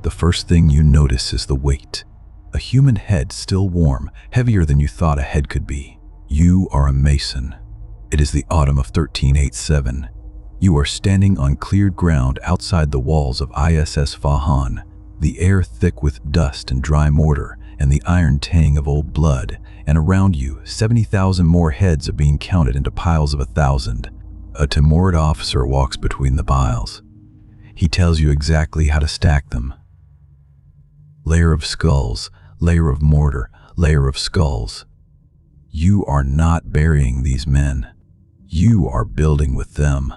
The first thing you notice is the weight. A human head still warm, heavier than you thought a head could be. You are a mason. It is the autumn of 1387. You are standing on cleared ground outside the walls of Isfahan, the air thick with dust and dry mortar and the iron tang of old blood, and around you 70,000 more heads are being counted into piles of 1,000. A Timurid officer walks between the piles. He tells you exactly how to stack them. Layer of skulls, layer of mortar, layer of skulls. You are not burying these men. You are building with them.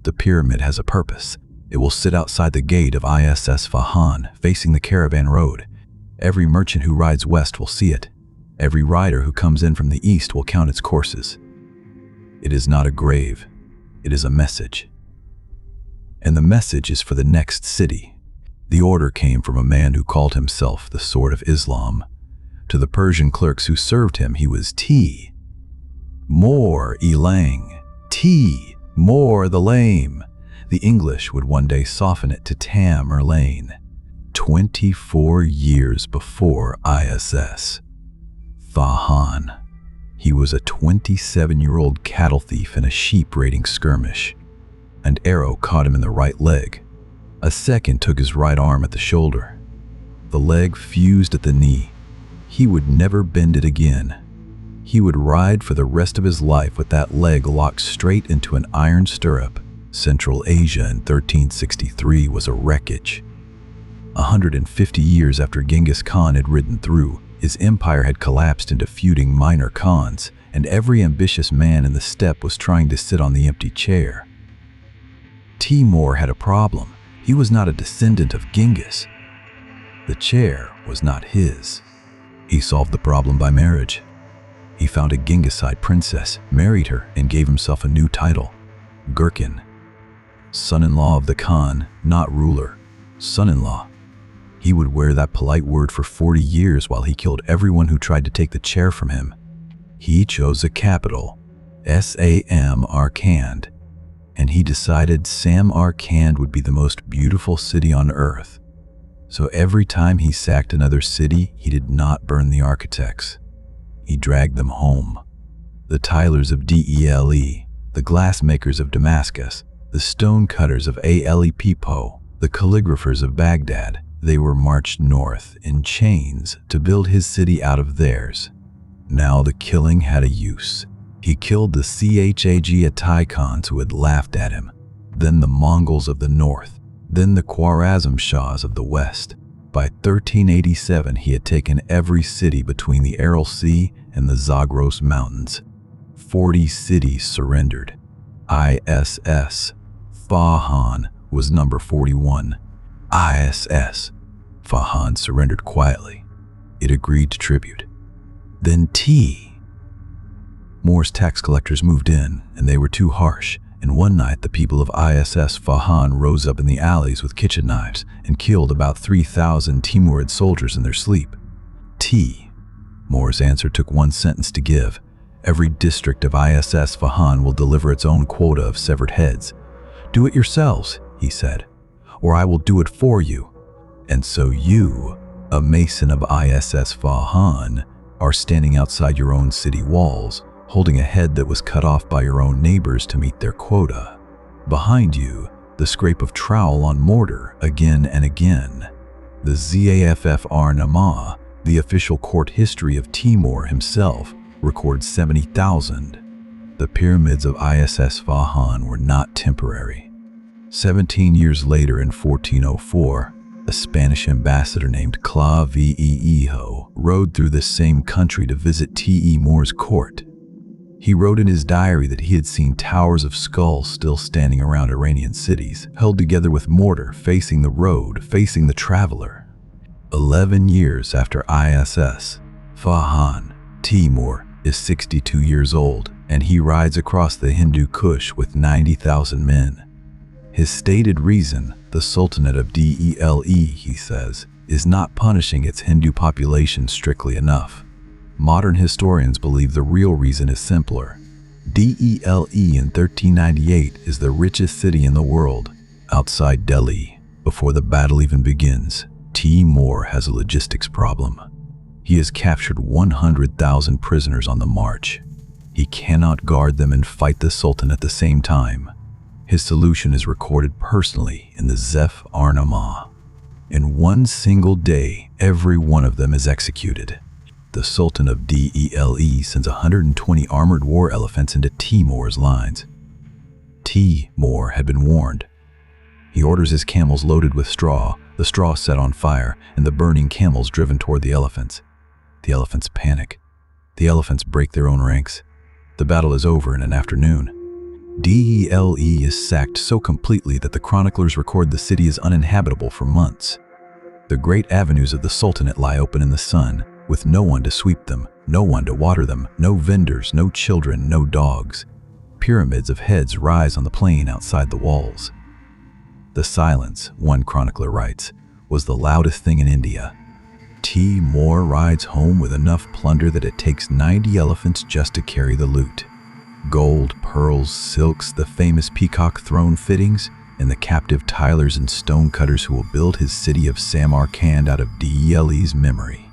The pyramid has a purpose. It will sit outside the gate of Isfahan, facing the caravan road. Every merchant who rides west will see it. Every rider who comes in from the east will count its courses. It is not a grave. It is a message. And the message is for the next city. The order came from a man who called himself the Sword of Islam. To the Persian clerks who served him, he was Timur the Lame. The English would one day soften it to Tamerlane. 24 years before Isfahan. He was a 27-year-old cattle thief in a sheep-raiding skirmish. An arrow caught him in the right leg. A second took his right arm at the shoulder. The leg fused at the knee. He would never bend it again. He would ride for the rest of his life with that leg locked straight into an iron stirrup. Central Asia in 1363 was a wreckage. 150 years after Genghis Khan had ridden through, his empire had collapsed into feuding minor khans, and every ambitious man in the steppe was trying to sit on the empty chair. Timur had a problem. He was not a descendant of Genghis. The chair was not his. He solved the problem by marriage. He found a Genghiside princess, married her, and gave himself a new title, Gurkin. Son-in-law of the Khan, not ruler, son-in-law. He would wear that polite word for 40 years while he killed everyone who tried to take the chair from him. He chose a capital, Samarkand, and he decided Samarkand would be the most beautiful city on earth. So every time he sacked another city, he did not burn the architects. He dragged them home. The tilers of Delhi, the glassmakers of Damascus, the stone cutters of Aleppo, the calligraphers of Baghdad, they were marched north in chains to build his city out of theirs. Now the killing had a use. He killed the Khagitans who had laughed at him, then the Mongols of the north, then the Khwarezm Shahs of the west. By 1387, he had taken every city between the Aral Sea and the Zagros Mountains. 40 cities surrendered. Isfahan was number 41. Isfahan surrendered quietly. It agreed to tribute. Then Timur's tax collectors moved in, and they were too harsh, and one night the people of Isfahan rose up in the alleys with kitchen knives and killed about 3,000 Timurid soldiers in their sleep. Timur's answer took one sentence to give. Every district of Isfahan will deliver its own quota of severed heads. Do it yourselves, he said, or I will do it for you. And so you, a mason of Isfahan, are standing outside your own city walls, holding a head that was cut off by your own neighbors to meet their quota. Behind you, the scrape of trowel on mortar again and again. The Zaffar-Nama, the official court history of Timur himself, records 70,000. The pyramids of Isfahan were not temporary. 17 years later in 1404, a Spanish ambassador named Clavijo rode through this same country to visit Timur's court. He wrote in his diary that he had seen towers of skulls still standing around Iranian cities, held together with mortar, facing the road, facing the traveler. 11 years after Isfahan, Timur is 62 years old, and he rides across the Hindu Kush with 90,000 men. His stated reason, the Sultanate of Delhi, he says, is not punishing its Hindu population strictly enough. Modern historians believe the real reason is simpler. Delhi in 1398 is the richest city in the world, outside Delhi, before the battle even begins. Timur has a logistics problem. He has captured 100,000 prisoners on the march. He cannot guard them and fight the Sultan at the same time. His solution is recorded personally in the Zef-Arnama. In one single day, every one of them is executed. The Sultan of Dele sends 120 armored war elephants into Timur's lines. Timur had been warned. He orders his camels loaded with straw, the straw set on fire, and the burning camels driven toward the elephants. The elephants panic. The elephants break their own ranks. The battle is over in an afternoon. Dele is sacked so completely that the chroniclers record the city is uninhabitable for months. The great avenues of the Sultanate lie open in the sun, with no one to sweep them, no one to water them, no vendors, no children, no dogs. Pyramids of heads rise on the plain outside the walls. The silence, one chronicler writes, was the loudest thing in India. Timur rides home with enough plunder that it takes 90 elephants just to carry the loot. Gold, pearls, silks, the famous peacock throne fittings, and the captive tilers and stonecutters who will build his city of Samarkand out of Dele's memory.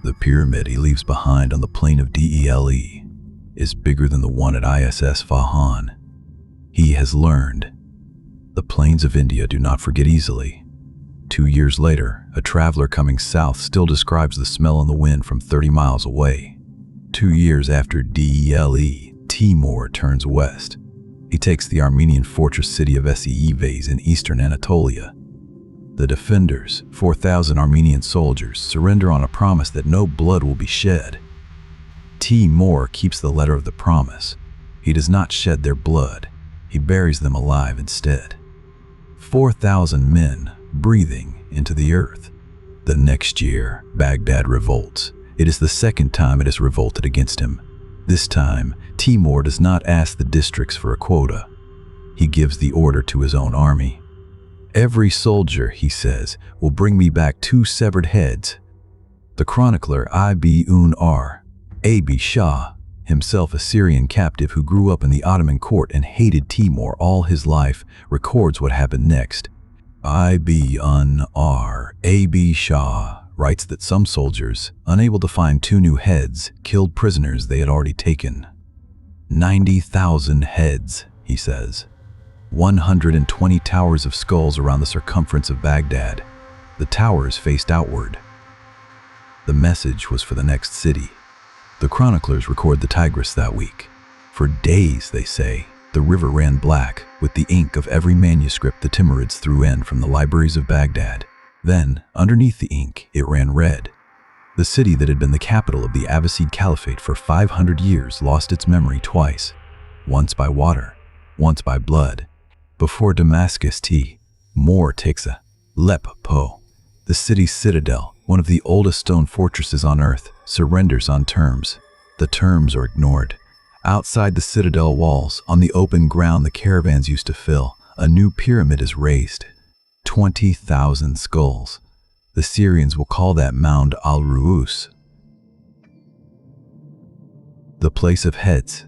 The pyramid he leaves behind on the plain of Dele is bigger than the one at Isfahan. He has learned. The plains of India do not forget easily. 2 years later, a traveler coming south still describes the smell in the wind from 30 miles away. 2 years after Dele, Timur turns west. He takes the Armenian fortress city of Sabzevar in eastern Anatolia. The defenders, 4,000 Armenian soldiers, surrender on a promise that no blood will be shed. Timur keeps the letter of the promise. He does not shed their blood. He buries them alive instead. 4,000 men breathing into the earth. The next year, Baghdad revolts. It is the second time it has revolted against him. This time, Timur does not ask the districts for a quota. He gives the order to his own army. Every soldier, he says, will bring me back 2 severed heads. The chronicler Ibn Arabshah, himself a Syrian captive who grew up in the Ottoman court and hated Timur all his life, records what happened next. Ibn Arabshah writes that some soldiers, unable to find 2 new heads, killed prisoners they had already taken. 90,000 heads, he says. 120 towers of skulls around the circumference of Baghdad. The towers faced outward. The message was for the next city. The chroniclers record the Tigris that week. For days, they say, the river ran black with the ink of every manuscript the Timurids threw in from the libraries of Baghdad. Then, underneath the ink, it ran red. The city that had been the capital of the Abbasid Caliphate for 500 years lost its memory twice. Once by water, once by blood. Before Damascus, Timur takes Aleppo. The city's citadel, one of the oldest stone fortresses on earth, surrenders on terms. The terms are ignored. Outside the citadel walls, on the open ground the caravans used to fill, a new pyramid is raised. 20,000 skulls. The Syrians will call that mound al-Ru'us, the place of heads.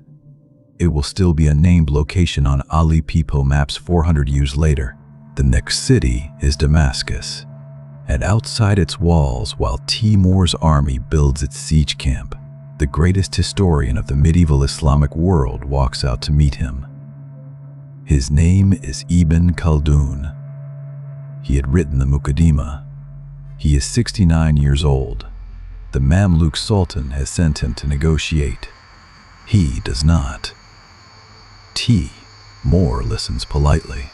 It will still be a named location on Ali Pipo maps 400 years later. The next city is Damascus. And outside its walls, while Timur's army builds its siege camp, the greatest historian of the medieval Islamic world walks out to meet him. His name is Ibn Khaldun. He had written the Muqaddimah. He is 69 years old. The Mamluk Sultan has sent him to negotiate. He does not. Timur listens politely.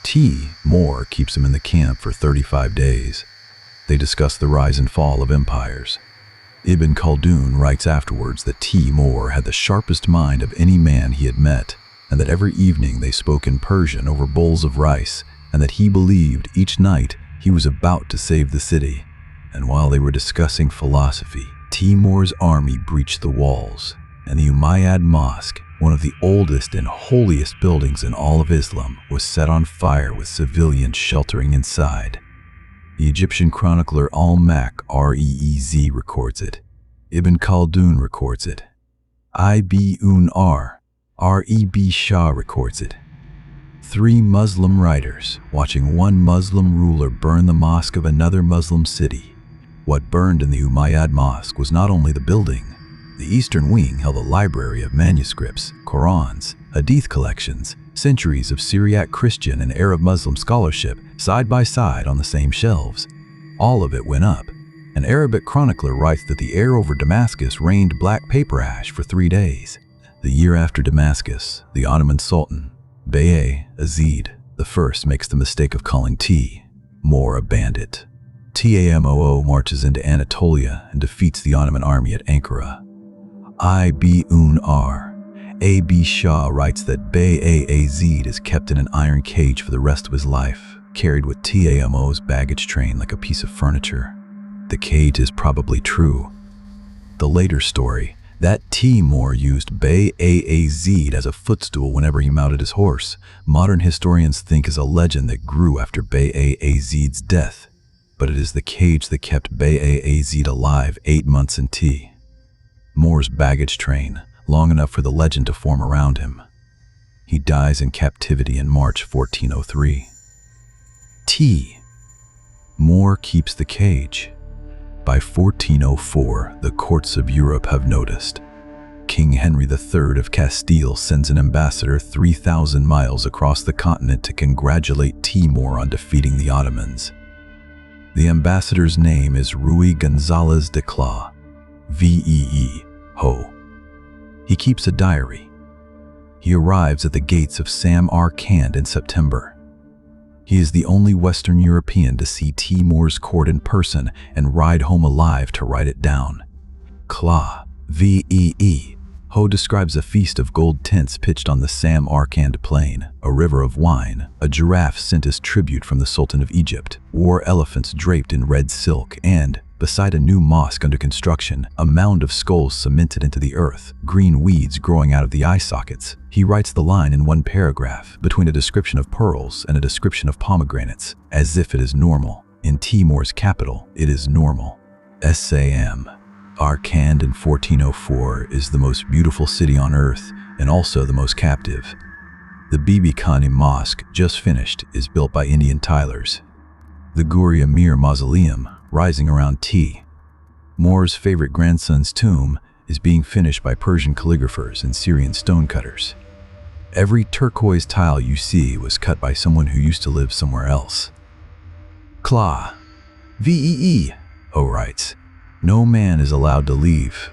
Timur keeps him in the camp for 35 days. They discuss the rise and fall of empires. Ibn Khaldun writes afterwards that Timur had the sharpest mind of any man he had met, and that every evening they spoke in Persian over bowls of rice, and that he believed each night he was about to save the city. And while they were discussing philosophy, Timur's army breached the walls, and the Umayyad Mosque, one of the oldest and holiest buildings in all of Islam, was set on fire with civilians sheltering inside. The Egyptian chronicler Al-Mak Reez records it. Ibn Khaldun records it. Ibn Arabshah records it. Three Muslim writers watching one Muslim ruler burn the mosque of another Muslim city. What burned in the Umayyad Mosque was not only the building. The eastern wing held a library of manuscripts, Qurans, Hadith collections, centuries of Syriac Christian and Arab Muslim scholarship side by side on the same shelves. All of it went up. An Arabic chronicler writes that the air over Damascus rained black paper ash for 3 days. The year after Damascus, the Ottoman Sultan, Bayezid I, makes the mistake of calling Timur a bandit. Tamoo marches into Anatolia and defeats the Ottoman army at Ankara. Ibn Abi Shah writes that Bayezid is kept in an iron cage for the rest of his life, carried with Tamoo's baggage train like a piece of furniture. The cage is probably true. The later story, that Timur used Bayezid as a footstool whenever he mounted his horse, modern historians think is a legend that grew after Bayezid's death. But it is the cage that kept Bayezid alive 8 in Timur's baggage train, long enough for the legend to form around him. He dies in captivity in March 1403. Timur keeps the cage. By 1404, the courts of Europe have noticed. King Henry III of Castile sends an ambassador 3,000 miles across the continent to congratulate Timur on defeating the Ottomans. The ambassador's name is Rui González de Cla, Ho. He keeps a diary. He arrives at the gates of Samarkand in September. He is the only Western European to see Timur's court in person and ride home alive to write it down. Cla, Ho describes a feast of gold tents pitched on the Samarkand plain, a river of wine, a giraffe sent as tribute from the Sultan of Egypt, war elephants draped in red silk, and, beside a new mosque under construction, a mound of skulls cemented into the earth, green weeds growing out of the eye sockets. He writes the line in one paragraph, between a description of pearls and a description of pomegranates, as if it is normal. In Timur's capital, it is normal. Samarkand in 1404 is the most beautiful city on earth and also the most captive. The Bibi Khani Mosque, just finished, is built by Indian tilers. The Ghuri Amir Mausoleum, rising around Timur's favorite grandson's tomb, is being finished by Persian calligraphers and Syrian stonecutters. Every turquoise tile you see was cut by someone who used to live somewhere else. Cla, Ho writes, no man is allowed to leave.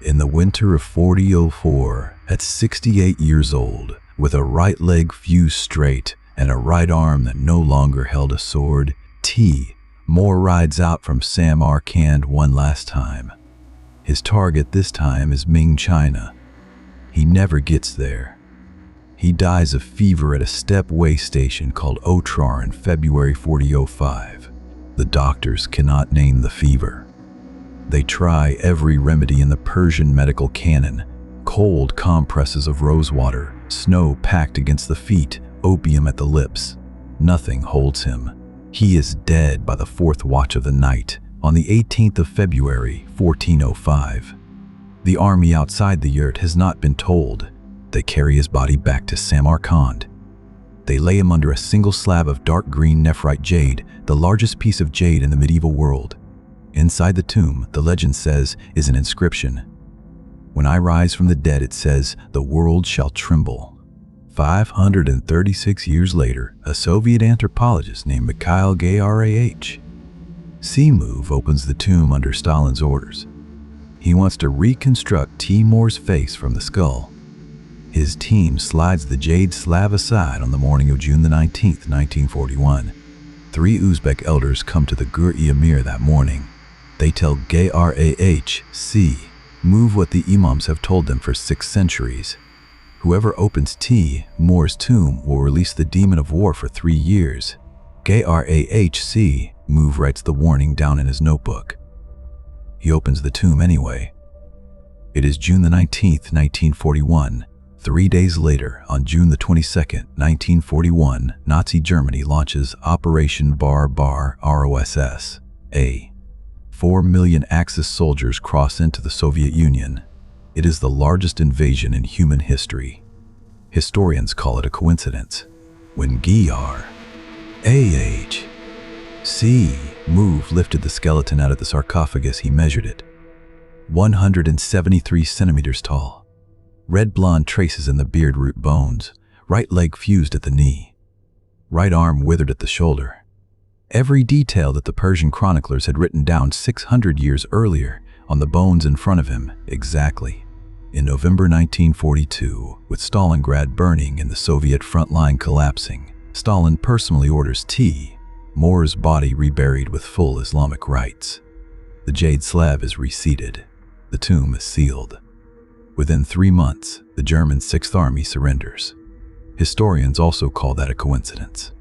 In the winter of 4004, at 68 years old, with a right leg fused straight and a right arm that no longer held a sword, Timur rides out from Samarkand one last time. His target this time is Ming China. He never gets there. He dies of fever at a steppe way station called Otrar in February 4005. The doctors cannot name the fever. They try every remedy in the Persian medical canon: cold compresses of rosewater, snow packed against the feet, opium at the lips. Nothing holds him. He is dead by the 4th watch of the night, on the 18th of February, 1405. The army outside the yurt has not been told. They carry his body back to Samarkand. They lay him under a single slab of dark green nephrite jade, the largest piece of jade in the medieval world. Inside the tomb, the legend says, is an inscription. When I rise from the dead, it says, the world shall tremble. 536 years later, a Soviet anthropologist named Mikhail Gerasimov opens the tomb under Stalin's orders. He wants to reconstruct Timur's face from the skull. His team slides the jade slab aside on the morning of June the 19th, 1941. 3 Uzbek elders come to the Ghuri Amir that morning. They tell Gerasimov, move what the imams have told them for 6 centuries. Whoever opens Timur's tomb will release the demon of war for 3 years. Gerasimov writes the warning down in his notebook. He opens the tomb anyway. It is June the 19th, 1941. 3 days later, on June the 22nd, 1941, Nazi Germany launches Operation Barbar ROSS. 4 million Axis soldiers cross into the Soviet Union. It is the largest invasion in human history. Historians call it a coincidence. When G.R.A.H.C. Move lifted the skeleton out of the sarcophagus, he measured it. 173 centimeters tall. Red blonde traces in the beard root bones. Right leg fused at the knee. Right arm withered at the shoulder. Every detail that the Persian chroniclers had written down 600 years earlier on the bones in front of him, exactly. In November 1942, with Stalingrad burning and the Soviet front line collapsing, Stalin personally orders Timur's body reburied with full Islamic rites. The jade slab is reseated. The tomb is sealed. Within 3 months, the German 6th Army surrenders. Historians also call that a coincidence.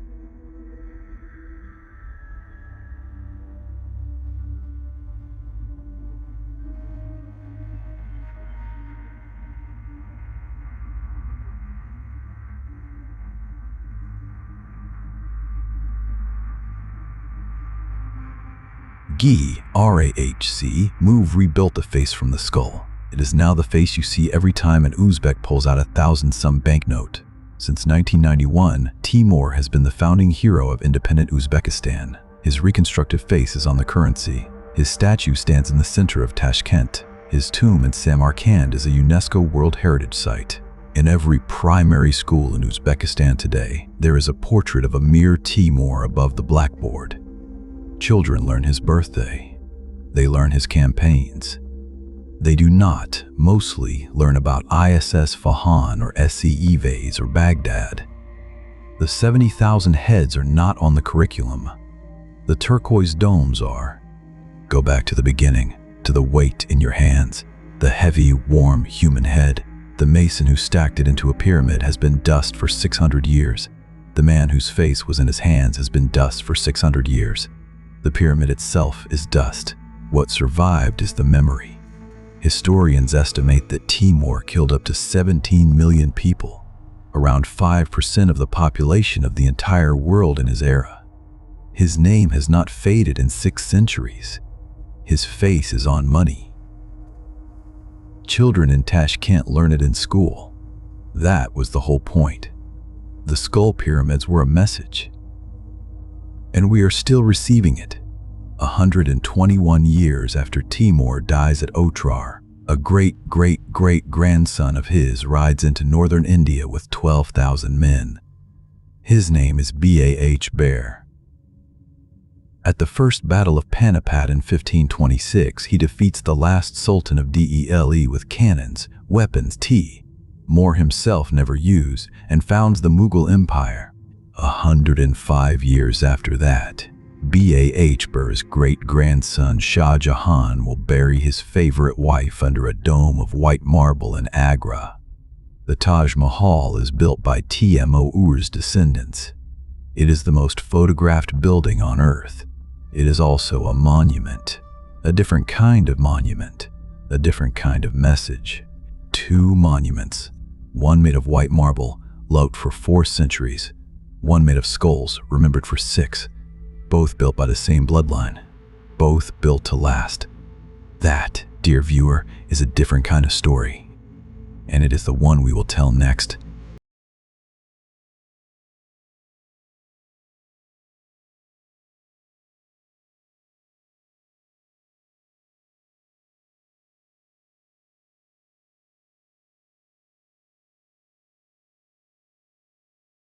G.R.A.H.C. Move rebuilt the face from the skull. It is now the face you see every time an Uzbek pulls out a 1,000-some banknote. Since 1991, Timur has been the founding hero of independent Uzbekistan. His reconstructed face is on the currency. His statue stands in the center of Tashkent. His tomb in Samarkand is a UNESCO World Heritage Site. In every primary school in Uzbekistan today, there is a portrait of Emir Timur above the blackboard. Children learn his birthday. They learn his campaigns. They do not mostly learn about Isfahan or Sabzevar or Baghdad. The 70,000 heads are not on the curriculum. The turquoise domes are. Go back to the beginning, to the weight in your hands, the heavy, warm human head. The mason who stacked it into a pyramid has been dust for 600 years. The man whose face was in his hands has been dust for 600 years. The pyramid itself is dust. What survived is the memory. Historians estimate that Timur killed up to 17 million people, around 5% of the population of the entire world in his era. His name has not faded in 6 centuries. His face is on money. Children in Tashkent learn it in school. That was the whole point. The skull pyramids were a message. And we are still receiving it. 121 years after Timur dies at Otrar, a great-great-great-grandson of his rides into northern India with 12,000 men. His name is Bah. At the First Battle of Panipat in 1526, he defeats the last sultan of Delhi with cannons, weapons Timur himself never used, and founds the Mughal Empire. 105 years after that, Bah's great-grandson Shah Jahan will bury his favorite wife under a dome of white marble in Agra. The Taj Mahal is built by Timur's descendants. It is the most photographed building on earth. It is also a monument, a different kind of monument, a different kind of message. 2 monuments, one made of white marble, loved for 4 centuries, one made of skulls, remembered for 6, both built by the same bloodline, both built to last. That, dear viewer, is a different kind of story, and it is the one we will tell next.